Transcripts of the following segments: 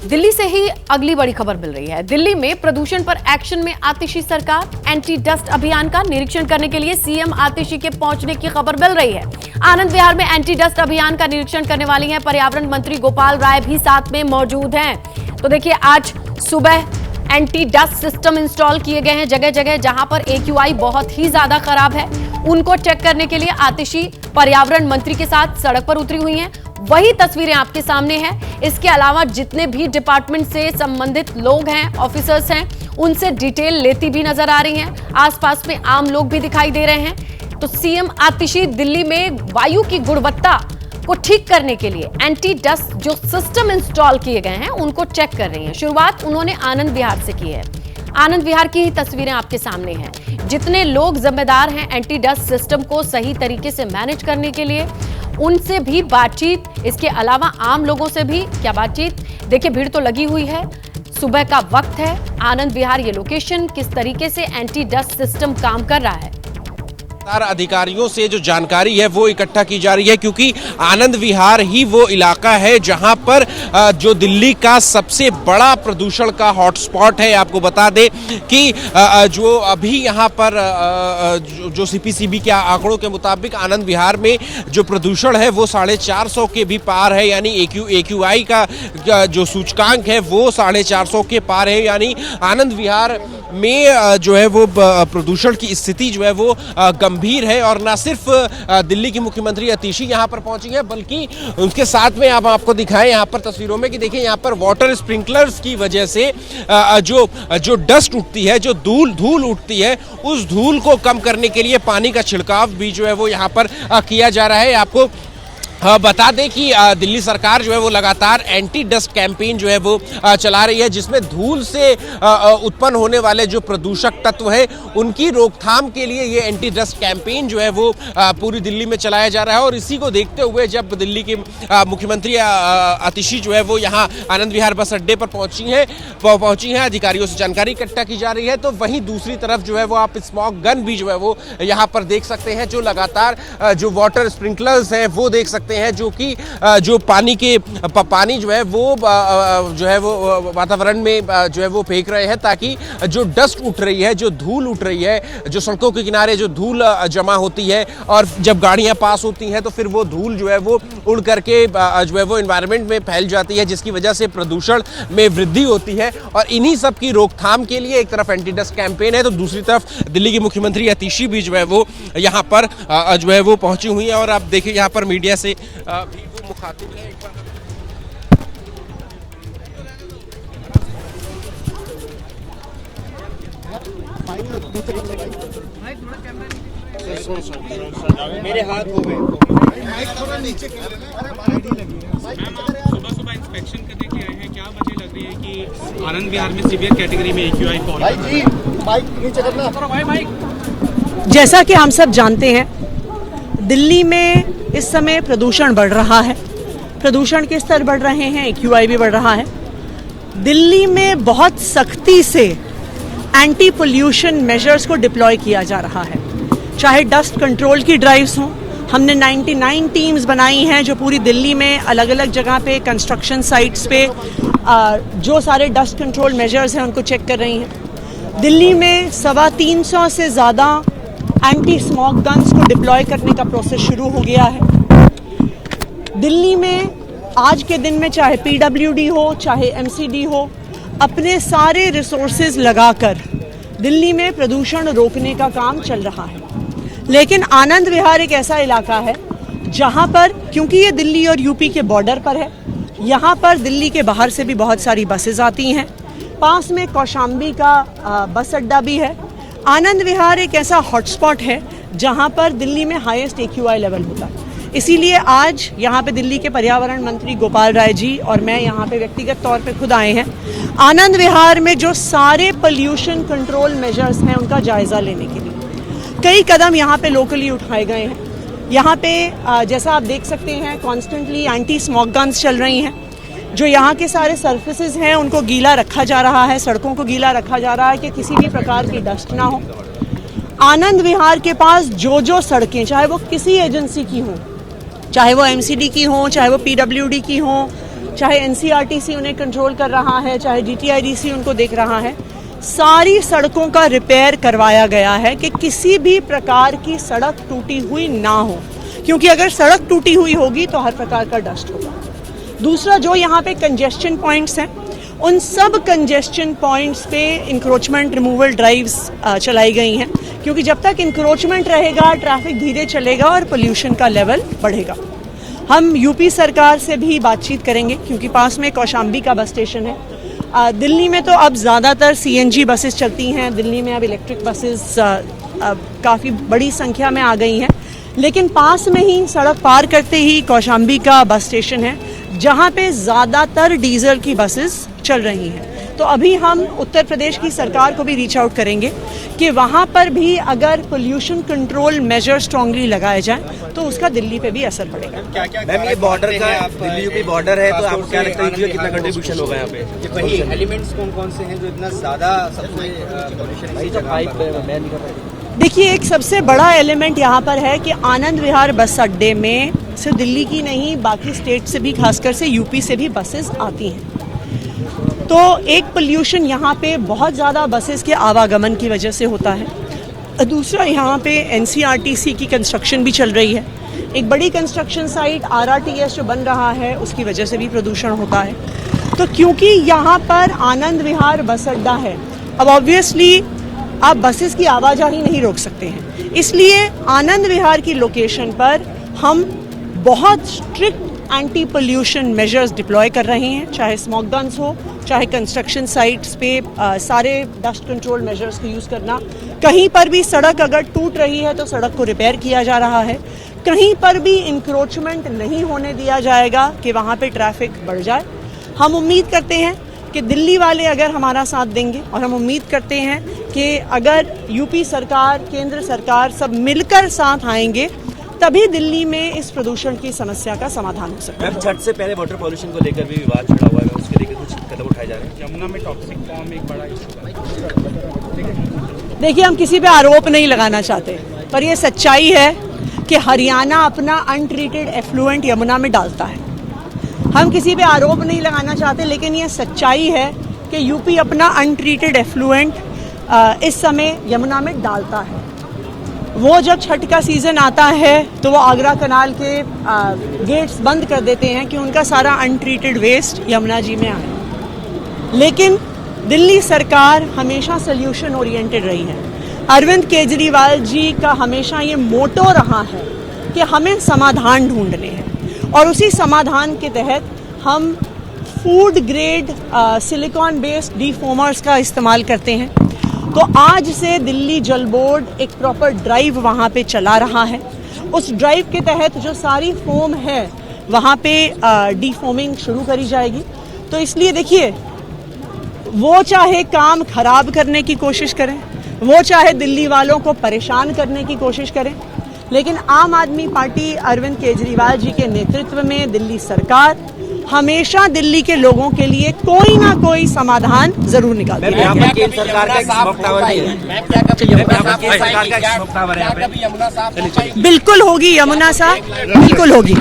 दिल्ली से ही अगली बड़ी खबर मिल रही है। दिल्ली में प्रदूषण पर एक्शन में आतिशी सरकार। एंटी डस्ट अभियान का निरीक्षण करने के लिए सीएम आतिशी के पहुंचने की खबर मिल रही है। आनंद विहार में एंटी डस्ट अभियान का निरीक्षण करने वाली हैं पर्यावरण मंत्री गोपाल राय भी साथ में मौजूद हैं। तो देखिए, आज सुबह एंटी डस्ट सिस्टम इंस्टॉल किए गए हैं जगह जगह। जहां पर AQI बहुत ही ज्यादा खराब है, उनको चेक करने के लिए आतिशी पर्यावरण मंत्री के साथ सड़क पर उतरी हुई हैं। वही तस्वीरें आपके सामने हैं। इसके अलावा जितने भी डिपार्टमेंट से संबंधित लोग हैं, ऑफिसर्स हैं, उनसे डिटेल लेती भी नजर आ रही हैं। आसपास में आम लोग भी दिखाई दे रहे हैं। तो सीएम आतिशी दिल्ली में वायु की गुणवत्ता को ठीक करने के लिए एंटी डस्ट जो सिस्टम इंस्टॉल किए गए हैं उनको चेक कर रही हैं। शुरुआत उन्होंने आनंद विहार से की है। आनंद विहार की ही तस्वीरें आपके सामने हैं। जितने लोग जिम्मेदार हैं एंटी डस्ट सिस्टम को सही तरीके से मैनेज करने के लिए, उनसे भी बातचीत। इसके अलावा आम लोगों से भी क्या बातचीत। देखिए, भीड़ तो लगी हुई है, सुबह का वक्त है। आनंद विहार ये लोकेशन, किस तरीके से एंटी डस्ट सिस्टम काम कर रहा है, अधिकारियों से जो जानकारी है वो इकट्ठा की जा रही है, क्योंकि आनंद विहार ही वो इलाका है जहां पर जो दिल्ली का सबसे बड़ा प्रदूषण का हॉटस्पॉट है। आपको बता दें कि जो अभी यहां पर जो CPCB के आंकड़ों के मुताबिक आनंद विहार में जो प्रदूषण है वो 450 के भी पार है। यानी AQI का जो सूचकांक है वो 450 के पार है। यानी आनंद विहार में जो है वो प्रदूषण की स्थिति जो है वो गंभीर है। और ना सिर्फ दिल्ली की मुख्यमंत्री आतिशी यहाँ पर पहुंची है, बल्कि उसके साथ में आपको दिखाएं यहाँ पर तस्वीरों में कि देखिए यहाँ पर वाटर स्प्रिंकलर्स की वजह से जो डस्ट उठती है, जो धूल उठती है, उस धूल को कम करने के लिए पानी का छिड़काव भी जो है वो यहाँ पर किया जा रहा है। आपको बता दें कि दिल्ली सरकार जो है वो लगातार एंटी डस्ट कैंपेन जो है वो चला रही है, जिसमें धूल से उत्पन्न होने वाले जो प्रदूषक तत्व है उनकी रोकथाम के लिए ये एंटी डस्ट कैंपेन जो है वो पूरी दिल्ली में चलाया जा रहा है। और इसी को देखते हुए जब दिल्ली के मुख्यमंत्री आतिशी जो है वो यहाँ आनंद विहार बस अड्डे पर पहुंची हैं, अधिकारियों से जानकारी इकट्ठा की जा रही है। तो वहीं दूसरी तरफ जो है वो आप स्मॉग गन भी जो है वो यहाँ पर देख सकते हैं, जो लगातार जो वाटर स्प्रिंकलर्स हैं वो देख सकते हैं, जो कि जो पानी जो है वो वातावरण में जो है वो फेंक रहे हैं, ताकि जो डस्ट उठ रही है, जो धूल उठ रही है, जो सड़कों के किनारे जो धूल जमा होती है और जब गाड़ियां पास होती हैं तो फिर वो धूल जो है वो उड़ करके जो है वो एनवायरनमेंट में फैल जाती है, जिसकी वजह से प्रदूषण में वृद्धि होती है। और इन्हीं सब की रोकथाम के लिए एक तरफ एंटी डस्ट कैंपेन है, तो दूसरी तरफ दिल्ली की मुख्यमंत्री आतिशी भी जो है वो यहाँ पर जो है वो पहुंची हुई है। और आप देखिए यहाँ पर मीडिया से भी वो मुखातिब है। मेरे हाथ हो गए। सुबह इंस्पेक्शन करने के आए हैं, क्या वजह लग रही है कि आनंद विहार में सीवियर कैटेगरी में AQI फॉल? जैसा कि हम सब जानते हैं, दिल्ली में इस समय प्रदूषण बढ़ रहा है। प्रदूषण के स्तर बढ़ रहे हैं, AQI भी बढ़ रहा है। दिल्ली में बहुत सख्ती से एंटी पोल्यूशन मेजर्स को डिप्लॉय किया जा रहा है, चाहे डस्ट कंट्रोल की ड्राइव्स हों। हमने 99 टीम्स बनाई हैं जो पूरी दिल्ली में अलग अलग जगह पे, कंस्ट्रक्शन साइट्स पे जो सारे डस्ट कंट्रोल मेजर्स हैं उनको चेक कर रही हैं। दिल्ली में 350 से ज़्यादा एंटी स्मॉग गन्स को डिप्लॉय करने का प्रोसेस शुरू हो गया है। दिल्ली में आज के दिन में चाहे PWD हो, चाहे MCD हो, अपने सारे रिसोर्सेज लगाकर दिल्ली में प्रदूषण रोकने का काम चल रहा है। लेकिन आनंद विहार एक ऐसा इलाका है जहां पर, क्योंकि ये दिल्ली और UP के बॉर्डर पर है, यहाँ पर दिल्ली के बाहर से भी बहुत सारी बसेज आती हैं। पास में कौशाम्बी का बस अड्डा भी है। आनंद विहार एक ऐसा हॉटस्पॉट है जहां पर दिल्ली में हाईएस्ट AQI लेवल होता है। इसीलिए आज यहाँ पे दिल्ली के पर्यावरण मंत्री गोपाल राय जी और मैं यहाँ पे व्यक्तिगत तौर पे खुद आए हैं आनंद विहार में जो सारे पोल्यूशन कंट्रोल मेजर्स हैं उनका जायज़ा लेने के लिए। कई कदम यहाँ पे लोकली उठाए गए हैं। यहाँ पे जैसा आप देख सकते हैं, कॉन्स्टेंटली एंटी स्मॉग गन्स चल रही हैं। जो यहाँ के सारे सर्फेसेस हैं उनको गीला रखा जा रहा है, सड़कों को गीला रखा जा रहा है कि किसी भी प्रकार की डस्ट ना हो। आनंद विहार के पास जो सड़कें, चाहे वो किसी एजेंसी की हों, चाहे वो MCD की हों, चाहे वो PWD की हों, चाहे एनसीआरटीसी उन्हें कंट्रोल कर रहा है, चाहे डीटीआईडीसी उनको देख रहा है, सारी सड़कों का रिपेयर करवाया गया है कि किसी भी प्रकार की सड़क टूटी हुई ना हो, क्योंकि अगर सड़क टूटी हुई होगी तो हर प्रकार का डस्ट होगा। दूसरा, जो यहाँ पे कंजेस्शन पॉइंट्स हैं, उन सब कंजेस्शन पॉइंट्स पे इंक्रोचमेंट रिमूवल ड्राइव्स चलाई गई हैं, क्योंकि जब तक इंक्रोचमेंट रहेगा ट्रैफिक धीरे चलेगा और पोल्यूशन का लेवल बढ़ेगा। हम यूपी सरकार से भी बातचीत करेंगे, क्योंकि पास में कौशाम्बी का बस स्टेशन है। दिल्ली में तो अब ज़्यादातर सीएनजी बसेस चलती हैं, दिल्ली में अब इलेक्ट्रिक बसेस काफ़ी बड़ी संख्या में आ गई हैं, लेकिन पास में ही सड़क पार करते ही कौशाम्बी का बस स्टेशन है, जहाँ पे ज़्यादातर डीजल की बसेस चल रही हैं। तो अभी हम उत्तर प्रदेश की सरकार को भी रीच आउट करेंगे कि वहाँ पर भी अगर पोल्यूशन कंट्रोल मेजर स्ट्रांगली लगाए जाएं तो उसका दिल्ली पे भी असर पड़ेगा। मैम, ये बॉर्डर का दिल्ली यूपी बॉर्डर है, तो आपको क्या लगता है कि कितना कंट्रीब्यूशन होगा यहाँ पे? वही एलिमेंट्स कौन कौन से हैं जो इतना ज्यादा सबसे देखिए, एक सबसे बड़ा एलिमेंट यहाँ पर है कि आनंद विहार बस अड्डे में सिर्फ दिल्ली की नहीं, बाकी स्टेट से भी, खासकर से यूपी से भी बसेस आती हैं। तो एक पोल्यूशन यहाँ पे बहुत ज़्यादा बसेस के आवागमन की वजह से होता है। दूसरा, यहाँ पे एनसीआरटीसी की कंस्ट्रक्शन भी चल रही है, एक बड़ी कंस्ट्रक्शन साइट आरआरटीएस जो बन रहा है उसकी वजह से भी प्रदूषण होता है। तो क्योंकि यहाँ पर आनंद विहार बस अड्डा है, अब ऑब्वियसली आप बसेस की आवाजाही नहीं रोक सकते हैं, इसलिए आनंद विहार की लोकेशन पर हम बहुत strict anti pollution measures deploy कर रहे हैं, चाहे स्मोक गन्स हो, चाहे कंस्ट्रक्शन साइट्स पे सारे डस्ट कंट्रोल मेजर्स को यूज़ करना। कहीं पर भी सड़क अगर टूट रही है तो सड़क को रिपेयर किया जा रहा है, कहीं पर भी इंक्रोचमेंट नहीं होने दिया जाएगा कि वहाँ पे ट्रैफिक बढ़ जाए। हम उम्मीद करते हैं कि दिल्ली वाले अगर हमारा साथ देंगे, और हम उम्मीद करते हैं कि अगर यूपी सरकार, केंद्र सरकार सब मिलकर साथ आएंगे, तभी दिल्ली में इस प्रदूषण की समस्या का समाधान हो सकता है। मैम, छठ से पहले वाटर पॉल्यूशन को लेकर भी विवाद छिड़ा हुआ है, उसके लेकर कुछ कदम उठाए जा रहे हैं? यमुना में टॉक्सिक फॉर्म एक बड़ा इशू है। देखिए, हम किसी पे आरोप नहीं लगाना चाहते, पर यह सच्चाई है कि हरियाणा अपना अनट्रीटेड एफ्लुएंट यमुना में डालता है। हम किसी पे आरोप नहीं लगाना चाहते, लेकिन यह सच्चाई है कि यूपी अपना अनट्रीटेड एफ्लुएंट इस समय यमुना में डालता है। वो जब छठ का सीज़न आता है तो वो आगरा कनाल के गेट्स बंद कर देते हैं कि उनका सारा अनट्रीटेड वेस्ट यमुना जी में आए। लेकिन दिल्ली सरकार हमेशा सोल्यूशन ओरिएंटेड रही है। अरविंद केजरीवाल जी का हमेशा ये मोटो रहा है कि हमें समाधान ढूंढने हैं, और उसी समाधान के तहत हम फूड ग्रेड सिलिकॉन बेस्ड डीफोमर्स का इस्तेमाल करते हैं। तो आज से दिल्ली जल बोर्ड एक प्रॉपर ड्राइव वहाँ पे चला रहा है। उस ड्राइव के तहत जो सारी फोम है वहाँ पे डीफोमिंग शुरू करी जाएगी। तो इसलिए देखिए, वो चाहे काम खराब करने की कोशिश करें, वो चाहे दिल्ली वालों को परेशान करने की कोशिश करें, लेकिन आम आदमी पार्टी अरविंद केजरीवाल जी के नेतृत्व में दिल्ली सरकार हमेशा दिल्ली के लोगों के लिए कोई ना कोई समाधान जरूर निकालती है। यहाँ पर केंद्र सरकार का स्मोक टावर भी है। केंद्र सरकार का स्मोक टावर है यहाँ पे। बिल्कुल होगी यमुना साहब, बिल्कुल होगी।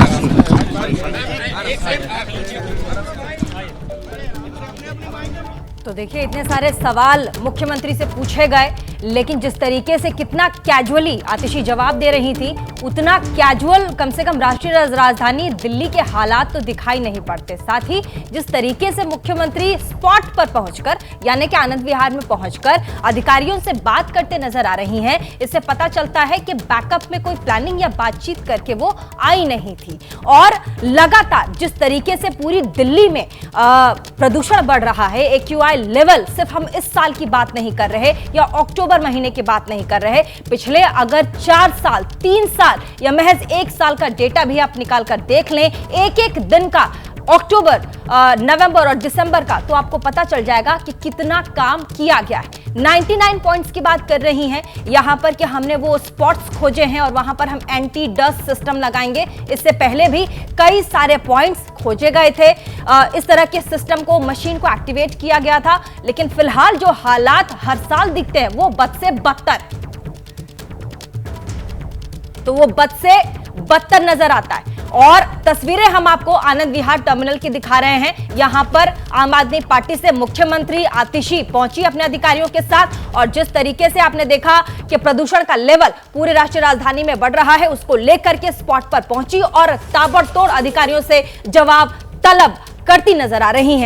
तो देखिए, इतने सारे सवाल मुख्यमंत्री से पूछे गए, लेकिन जिस तरीके से कितना कैजुअली आतिशी जवाब दे रही थी, उतना कैजुअल कम से कम राष्ट्रीय राजधानी दिल्ली के हालात तो दिखाई नहीं पड़ते। साथ ही जिस तरीके से मुख्यमंत्री स्पॉट पर पहुंचकर, यानी कि आनंद विहार में पहुंचकर अधिकारियों से बात करते नजर आ रही हैं, इससे पता चलता है कि बैकअप में कोई प्लानिंग या बातचीत करके वो आई नहीं थी। और लगातार जिस तरीके से पूरी दिल्ली में प्रदूषण बढ़ रहा है, AQI लेवल सिर्फ हम इस साल की बात नहीं कर रहे या अक्टूबर महीने की बात नहीं कर रहे, पिछले अगर 4 साल, 3 साल या महज 1 साल का डेटा भी आप निकाल कर देख लें, एक एक दिन का, अक्टूबर, नवंबर और दिसंबर का, तो आपको पता चल जाएगा कि कितना काम किया गया है। 99 पॉइंट्स की बात कर रही हैं यहां पर कि हमने वो स्पॉट्स खोजे हैं और वहां पर हम एंटी डस्ट सिस्टम लगाएंगे। इससे पहले भी कई सारे पॉइंट्स खोजे गए थे, इस तरह के सिस्टम को, मशीन को एक्टिवेट किया गया था। लेकिन फिलहाल जो हालात हर साल दिखते हैं वो बद से बदतर, तो वो बद से बदतर नजर आता है। और तस्वीरें हम आपको आनंद विहार टर्मिनल की दिखा रहे हैं। यहां पर आम आदमी पार्टी से मुख्यमंत्री आतिशी पहुंची अपने अधिकारियों के साथ, और जिस तरीके से आपने देखा कि प्रदूषण का लेवल पूरे राष्ट्रीय राजधानी में बढ़ रहा है, उसको लेकर के स्पॉट पर पहुंची और ताबड़तोड़ अधिकारियों से जवाब तलब करती नजर आ रही हैं।